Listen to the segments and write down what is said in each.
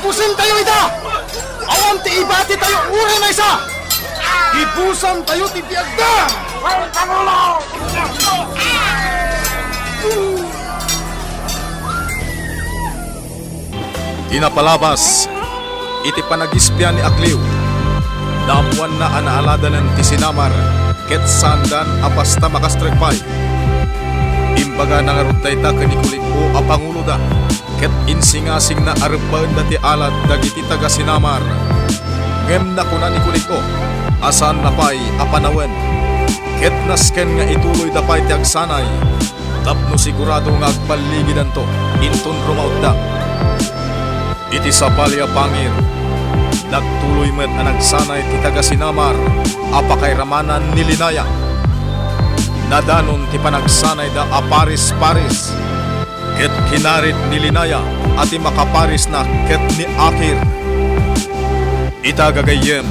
Tapusin tayo ita! Awan ti ibati tayo uri na isa! Ibusan tayo ti piyagda! Tinapalabas, iti panagispya ni Akliw. Daapuan na anaalada ng tisinamar, ket sandan apasta makastrekpay. Imbaga nangarutay ta kanikulit po a pangulo da, ket insingasing na arbaen da ti alat dagiti taga sinamar. Ngem na kuna ni kulit ko, asan na pa'y apanawen. Ket nasken nga ituloy da pa'y ti agsanay, tapno sigurado nga agpaligidan to, inton rumaut da. Iti sapalya pangir, nagtuloy met na nagsanay ti taga sinamar, apakairamanan ni Linaya. Nadanon ti panagsanay da aparis-paris, ket kinarit ni Linaya ati makaparis na ket ni Akir. Itagagayem,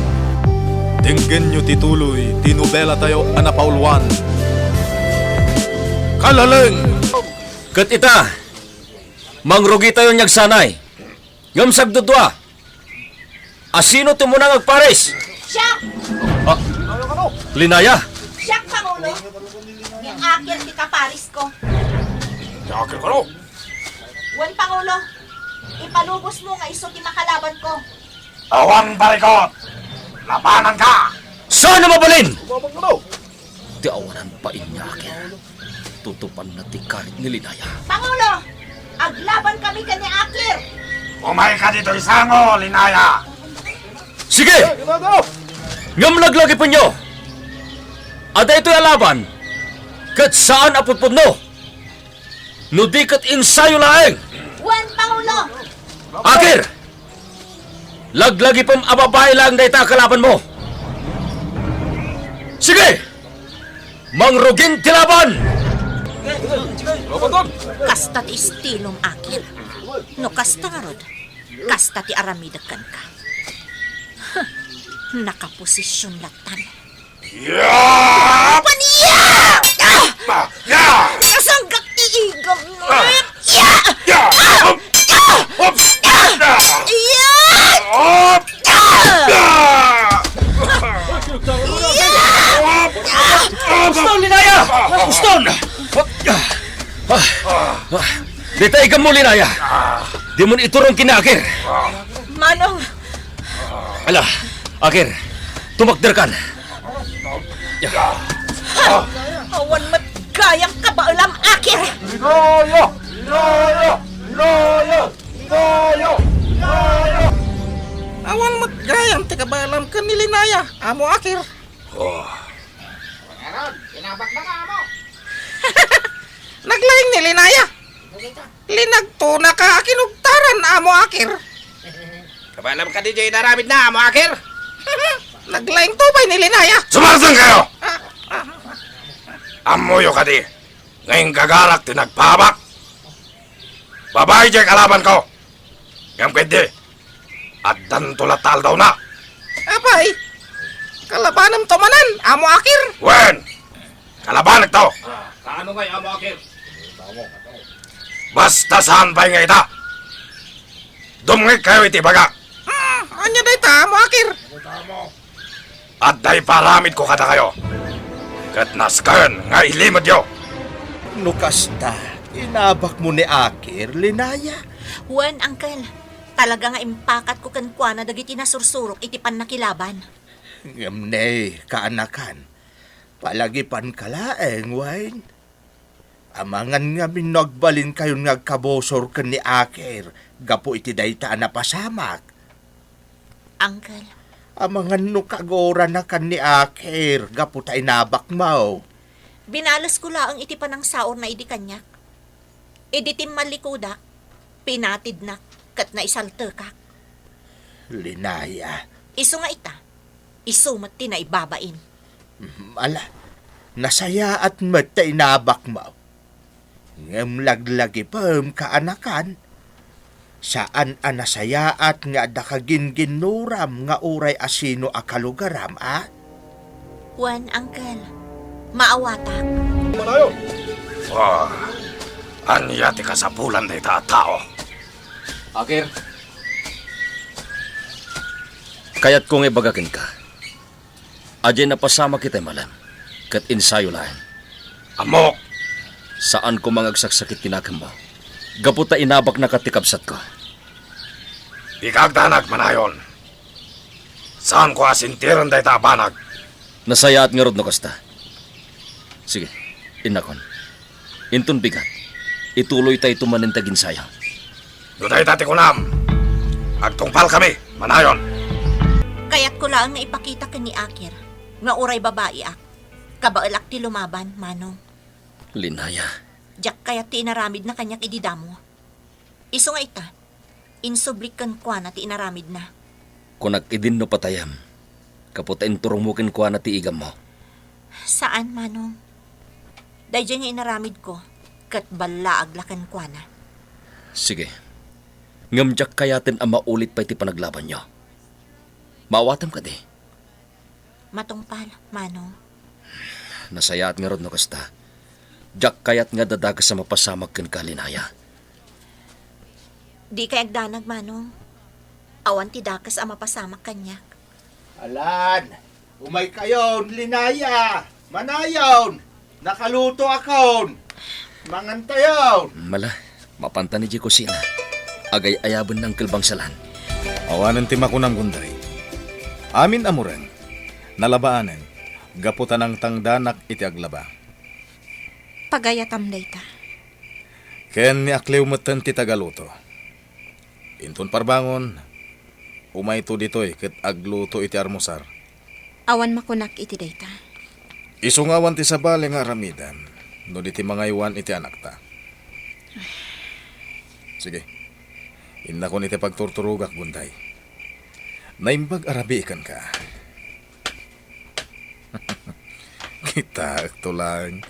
tinggen nyo tituloy, tinubela tayo anapaulwan. Kalaleng! Ket ita, mangrugi tayo niyag sanay. Ngam sagdudwa. Asino ti mo nang agpares? Siya! Linaya. Siya, Pangulo! Yung akir di kaparis ko. Yakir ka no? Wan, Pangulo, ipalubos mo nga iso ti makalaban ko. Awan barikot! Labanan ka! Saan na mabalin? Babag ka no? Ti awanan pa inyakir. Tutupan na ti karit ni Linaya. Pangulo, aglaban kami ka ni Akir. Umay ka dito isango, Linaya! Sige! Ngam laglagi po nyo. Ada ito'y alaban. Kat saan aputpud no? Nudi kat insayo laeng. Wan, Pangulo! Akir! Laglagi pong ababay lang na ita kalaban mo. Sige! Mangrugin tilaban! Kasta ti istilom Akir. No kasta nga rod, kasta ti aramidakan ka. Huh, nakaposisyon latan. Yeah! Paniya! Yeah! Kasanggak iigam no! Yeah! Yeah! Up! Iyan! Up! Uston, Linaya! Uston! Dita ikam mo, Linaya. Di mo iturong kinakir. Manong, Ala, Akir, tumakder kan. awan matgayang kabaulam Akir! Linaya! Linaya! Linaya! Linaya! Linaya! Awan matgayang tagabalam ka ni Linaya, amo Akir. Naglaing ni Linaya. Linagto na ka kinugtaran, amo Akir. Kabalam ka DJ naramid na, amo Akir. Naglaing tubay ni Linaya. Sumarsan kayo! Amoyo ka di. Ngayong gagarak tinagpabak. Babae dyan kalaban ko. Yang pwede. At tulatal daw na. Abay, kalabanam to manan, amo Akir. Wen! Kalaban to. Kaano ngay, amo Akir? Basta saan pa nga ita. Dumngit kayo iti baga. Anya day ta, amo Akir. At day paramid ko kada kayo. Kat naskan nga ilimod yo. Nukasta, inabak mo ni Akir, Linaya. Wan, Uncle, talaga nga impakat ko kankwa na dagiti nasursurok iti nakilaban. Ngamnay, kaanakan. Palagipan kalaeng, Wayne. Amangan nga minagbalin kayo ngagkabosor ka ni Akir, gapo iti dayta na pasamak. Uncle, Amangan no kagora na kan ni Akir, gapo ta inabak mo. binalas ko laang iti panang saor na idi kanyak. Idi malikuda, pinatid na, kat na isalte ka. Linaya, Iso nga ita, isumat ti na ibabain. ala, nasaya at mat ta inabak mo. Ngam laglagi pam kaanakan. Saan anasayaat nga dakagin-ginuram nga uray asino akalugaram, ah? Wan, Uncle, maawatak. Oh, anya ti kasapulan day ta tao. Akir, Kaya't kung ibagakin ka, adyan na pasama kita malam, kat insayo lang. Amok, Saan ko mangagsaksakit tinakam mo? Gaputa inabak na katikabsat ko. ikagdanag manayon. Saan ko asintiran day tabanag? Nasaya at ngarod no kasta. Sige, inakon. Intun bigat. Ituloy tayo tumanintagin sayang. Duday dati kunam. Agtungpal kami, manayon. Kaya't ko lang nga ipakita ka ni Akir, nga uray babae ak. Kabailak ti lumaban, manong. Linaya, Diyak kaya't ti inaramid na kanyak ididamo. Iso nga ita, insublikan kwa na ti inaramid na. kung nag-idin no patayam, kaputa inturong mukin ko na ti igam mo. Saan, manong? Dahil nga inaramid ko, kat bala aglakan kwa na. Sige, ngamjak kayatin ang maulit pa iti panaglaban nyo. Maawatam ka di. Matungpal, manong. Nasaya at ngarod no kasta. Jak kayat nga dadagas sa mapasamag ken kalinaya. Di kay agdanag, manong. Awan ti dakas ang mapasamak kanyak. Alan, umay kayon, linaya, manayon, nakaluto akon, mangantayon. Mala, mapanta ni kusina. Agay ayaban ng kilbangsalan. Awanan ti makunam gunday. Amin amuren, nalabaanen, gaputan ang tangdanak iti aglaba. Pagayatam dayta. Ken ni Aklew meten ti tagaluto. Intun parbangon, umay to ditoy ket agluto iti armosar. Awan makunak iti dayta. Isungawan ti sabali nga aramidan, no di ti mangaywan iti anak ta. Sige, inna ko iti pagturturugak gunday. Naimbag arabi ikan ka. Kita ito lang,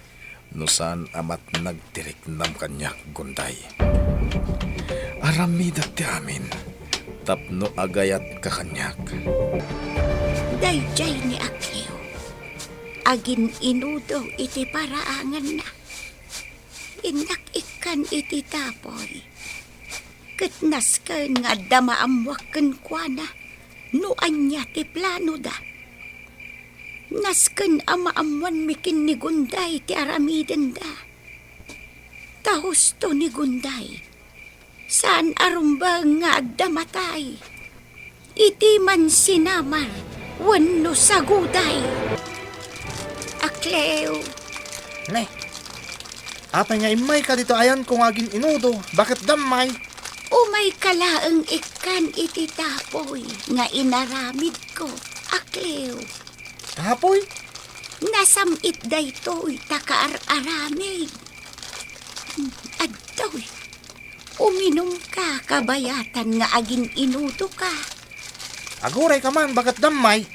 no saan amat nagtirik nam kanyak gunday. Aramidat ti amin, tapno agayat kakanyak. Dayjay ni Aklew, agin inudo iti paraangan na. Inak ikan iti tapoy. Ketnas ka nga damaamwakan kwa na, noan niya ti plano da. Nasken amaamuan mikin ni Gunday ti aramiden da. Tahos to ni Gunday, saan arumba nga agdamatay. Iti man sinamar, wano sa guday. Aklew, Ne, apay nga imay ka dito ayan kung aging inudo, bakit damay? umay kalaang ikan iti tapoy nga inaramid ko. Aklew, Tapoy? nasamit daytoy takaar-aramid. Adtoy, uminom ka kabayatan nga aging inudo ka. Aguray ka man, bakit damay?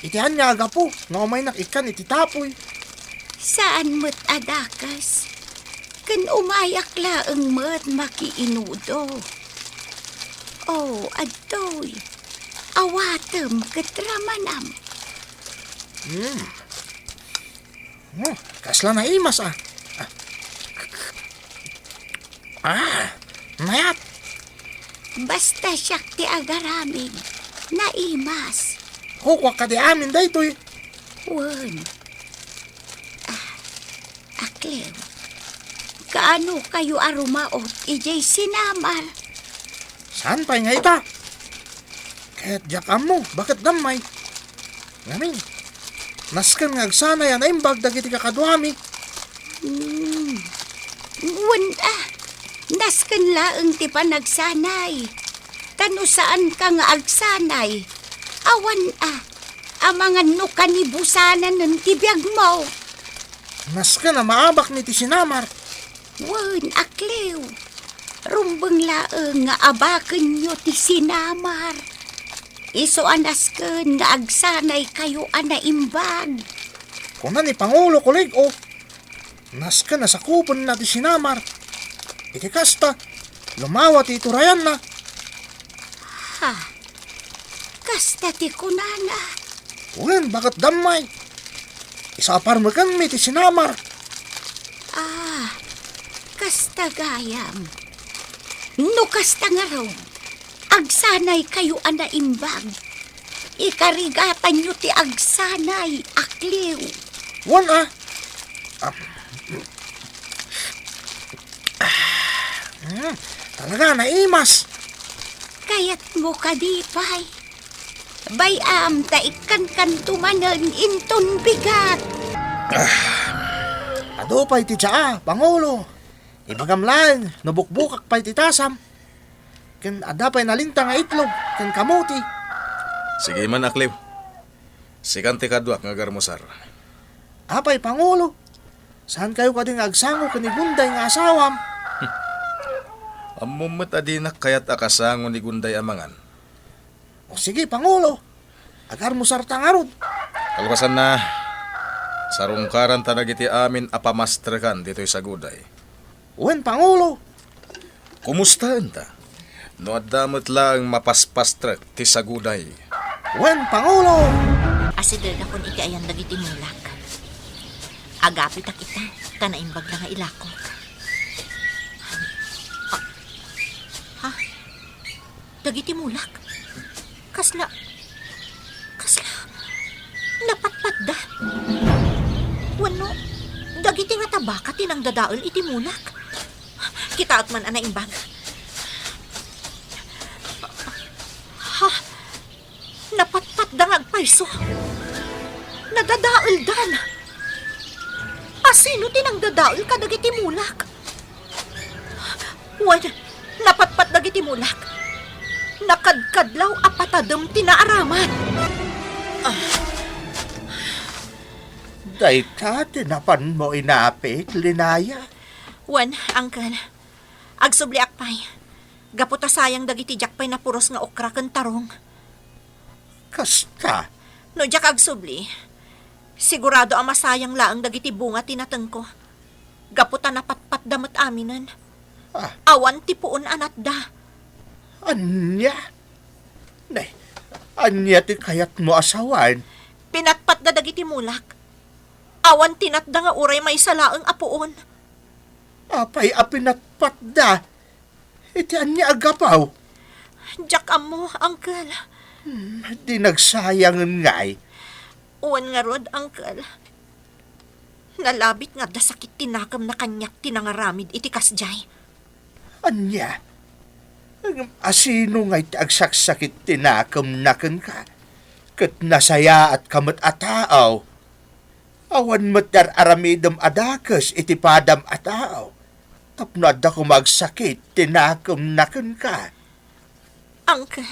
Itihan niya agapo, nga umay nakikan iti tapoy. Saan mo't adakas? Kan umayak laang mo't makiinudo. Oh, adtoy, awatem katramanam. Kasla na imas mayat. Basta siyak ti agaramid, naimas. Hukwa ka di amin daytoy. Wan. Aklew, kaano kayo arumaot ijay sinamar? Saan pa nga ita? Kahit jakam mo, bakit damay? Ngamin, naskan nga agsana yan ay imbag dagiti kakadwami. Wan nasken laeng ti panagsanay. Tano saan ka nga agsanay? Awan amangan no kanibusanan ng tibiyag mo. Naskan na maabak ni ti sinamar. Wan, Aklew, rumbeng laeng nga abaken nyo ti sinamar. Iso anasken nga agsanay kayo anaimbag. Kung na ni Pangulo kulig o. Naskan na sa kupon na ti sinamar. Iti kasta, lumawa ti iturayan na. Ha, kasta ti kunana. Ulan, bakit damay? Isapar mo kan mi ti sinamar. Kasta gayam. No kasta nga raw, agsanay kayo ana imbag. Ikarigatan nyo ti agsanay, Akliw. Wan talaga naimas. Kayat mo kadipay. Bayam ta ikan tumanan inton bigat. Ado pa'y ti tsaa, Pangulo. Ibagam lang, nabukbukak pa'y ti tasam. Ken ada pa'y nalinta nga itlog, ken kamuti. Sige man, Akliw. Sikan ti kadwak nga garmusar. Apay, Pangulo. Saan kayo kading agsango kani Gunday nga asawam? Amumot adinak kayat akasango ni Gunday amangan. O sige, Pangulo. Agar mo sartangarod. Kalpasan na, sarungkaran tanagiti amin apamastrekan dito'y sa Guday. Wen, Pangulo. Kumustahan ta? No adamot lang mapaspastrek ti sa Guday. Wen, Pangulo. Asidad akong ikayan dagiti mulak. Agapit kita, tanaimbag na nga ilakok. Ha? Dagiti mulak? Kasla, napatpat da. Wano, dagiti nga tabaka tinang dadaol iti mulak. Kitaot man anaimbag. Ha? Napatpat da nga agpaiso. Nadadaol dan. Asino tinang dadaol ka dagiti mulak? Wan, napatpat dagiti mulak. Nakadkadlaw apatadem tinaaraman. Dayta, tinapan mo inapit, Linaya. Wan, angkan. Agsubli akpay. Gaputa sayang dagiti jakpay na puros nga okra ken tarong. Kasta, No jak agsubli. Sigurado ang masayang laang dagiti bunga tinateng ko. Gaputa napatpat damat aminan. Awan ti puon anat da. anya? Nay, anya ti kayat mo asawan? Pinatpat da dagiti mulak. Awan tinatda nga uray may salaang apuon. Apay apinatpat da. Iti anya agapaw. Jak amo, angkel. Di nagsayang ngay. Uwan nga rod, angkel. Nalabit nga da sakit tinakam na kanyak tinangaramid iti kasjay. Anya? Asino ngay ti agsaksakit tinakam naken ka? Kat nasaya at kamat ataaw. Awan matar aramidam adakas iti padam ataaw. Tapno adda ko magsakit tinakam naken ka. Angkel,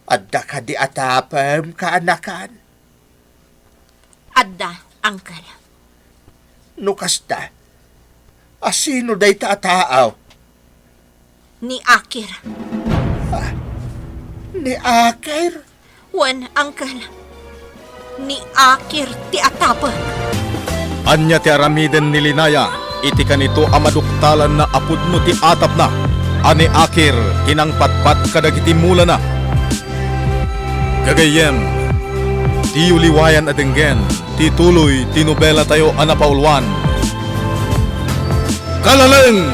Adda ka di atapam kaanakan. adda, angkel. No kasta. Asino day ta ataaw? Ni Akir. Ni Akir? Wan, angkel. Ni Akir ti atapa. Anya ti aramiden ni Linaya, iti kanito amaduktalan na apud mo ti atap na. Ani Akir, kinang patpat kadagiti mula na. Gagayem, ti uliwayan adenggen, ti tuloy, ti nobela tayo anapaulwan. Kalaleng!